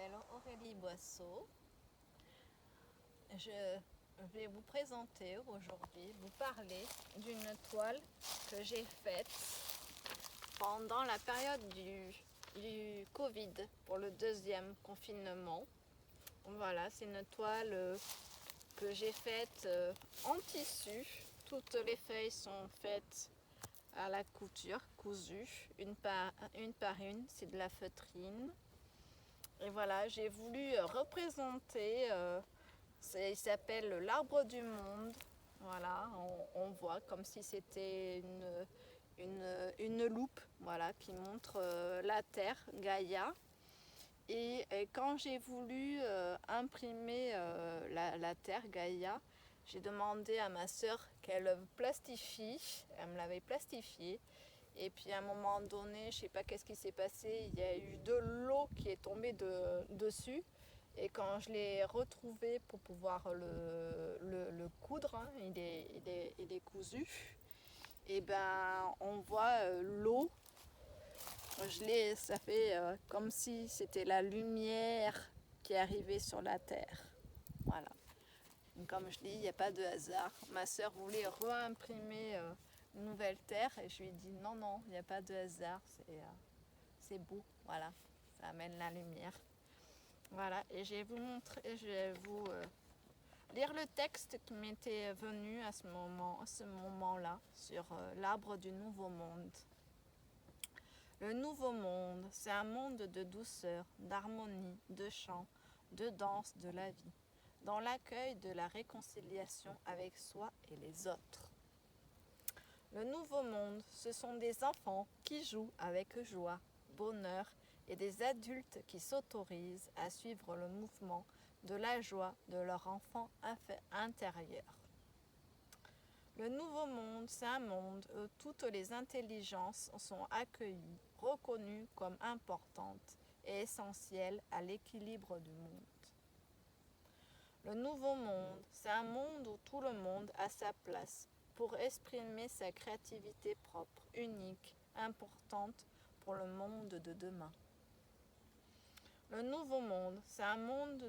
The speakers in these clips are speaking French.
m'appelle Aurélie Boisseau. Je vais vous présenter aujourd'hui, vous parler d'une toile que j'ai faite pendant la période du Covid pour le deuxième confinement. Voilà, c'est une toile que j'ai faite en tissu. Toutes les feuilles sont faites à la couture, cousues, une par une, c'est de la feutrine. Et voilà, j'ai voulu représenter, il s'appelle l'arbre du monde. Voilà, on voit comme si c'était une loupe, voilà, qui montre la Terre, Gaïa. Et quand j'ai voulu imprimer la Terre, Gaïa, j'ai demandé à ma sœur qu'elle plastifie, elle me l'avait plastifié. Et puis à un moment donné, je ne sais pas qu'est-ce qui s'est passé, il y a eu de l'eau qui est tombée dessus. Et quand je l'ai retrouvé pour pouvoir le coudre, hein, il est cousu, et ben on voit l'eau. Ça fait comme si c'était la lumière qui arrivait sur la terre. Voilà. Donc, comme je dis, il n'y a pas de hasard. Ma sœur voulait réimprimer une nouvelle terre et je lui ai dit non, non, il n'y a pas de hasard, c'est beau, voilà, ça amène la lumière. Voilà, et je vais vous lire le texte qui m'était venu à ce moment-là, sur l'arbre du nouveau monde. Le nouveau monde, c'est un monde de douceur, d'harmonie, de chant, de danse de la vie, dans l'accueil de la réconciliation avec soi et les autres. Le nouveau monde, ce sont des enfants qui jouent avec joie, bonheur et des adultes qui s'autorisent à suivre le mouvement de la joie de leur enfant intérieur. Le nouveau monde, c'est un monde où toutes les intelligences sont accueillies, reconnues comme importantes et essentielles à l'équilibre du monde. Le nouveau monde, c'est un monde où tout le monde a sa place pour exprimer sa créativité propre, unique, importante pour le monde de demain. Le nouveau monde, c'est un monde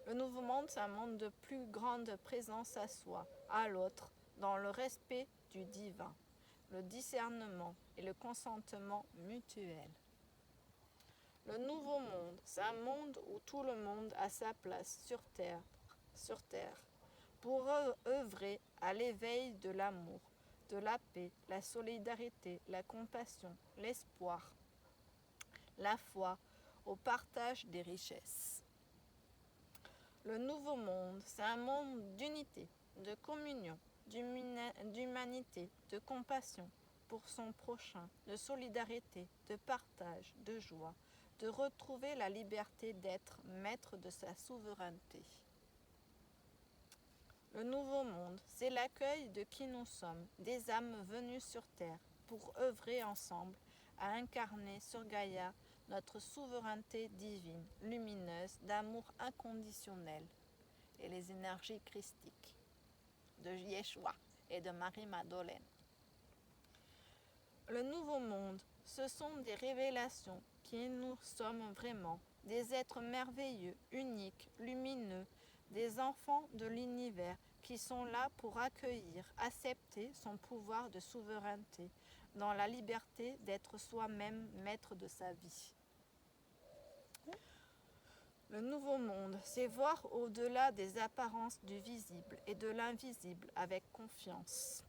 Le nouveau monde, c'est un monde de plus grande présence à soi, à l'autre, dans le respect du divin, le discernement et le consentement mutuel. Le nouveau monde, c'est un monde où tout le monde a sa place sur terre, pour œuvrer à l'éveil de l'amour, de la paix, la solidarité, la compassion, l'espoir, la foi, au partage des richesses. Le nouveau monde, c'est un monde d'unité, de communion, d'humanité, de compassion pour son prochain, de solidarité, de partage, de joie, de retrouver la liberté d'être maître de sa souveraineté. Le nouveau monde, c'est l'accueil de qui nous sommes, des âmes venues sur Terre, pour œuvrer ensemble à incarner sur Gaïa notre souveraineté divine, lumineuse, d'amour inconditionnel et les énergies christiques de Yeshua et de Marie-Madeleine. Le nouveau monde, ce sont des révélations qui nous sommes vraiment, des êtres merveilleux, uniques, lumineux, des enfants de l'univers qui sont là pour accueillir, accepter son pouvoir de souveraineté, dans la liberté d'être soi-même maître de sa vie. Le nouveau monde, c'est voir au-delà des apparences du visible et de l'invisible avec confiance.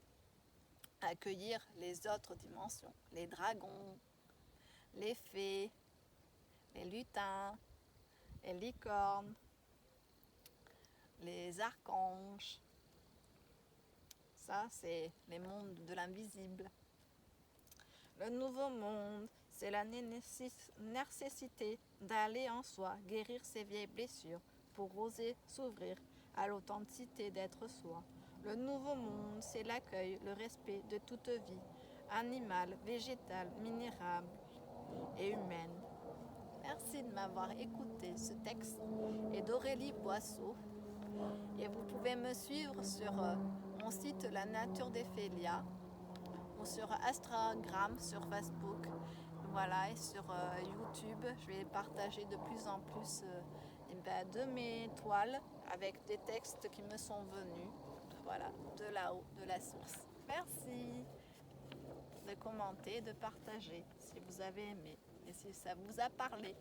Accueillir les autres dimensions, les dragons, les fées, les lutins, les licornes, les archanges. Ça, c'est les mondes de l'invisible. Le nouveau monde, c'est la nécessité d'aller en soi, guérir ses vieilles blessures pour oser s'ouvrir à l'authenticité d'être soi. Le nouveau monde, c'est l'accueil, le respect de toute vie, animale, végétale, minérale et humaine. Merci de m'avoir écouté. Ce texte est d'Aurélie Boisseau et vous pouvez me suivre sur mon site La Nature d'Ephélia ou sur Instagram, sur Facebook. Voilà, et sur YouTube, je vais partager de plus en plus de mes toiles avec des textes qui me sont venus, voilà, de là-haut, de la source. Merci de commenter, de partager si vous avez aimé et si ça vous a parlé.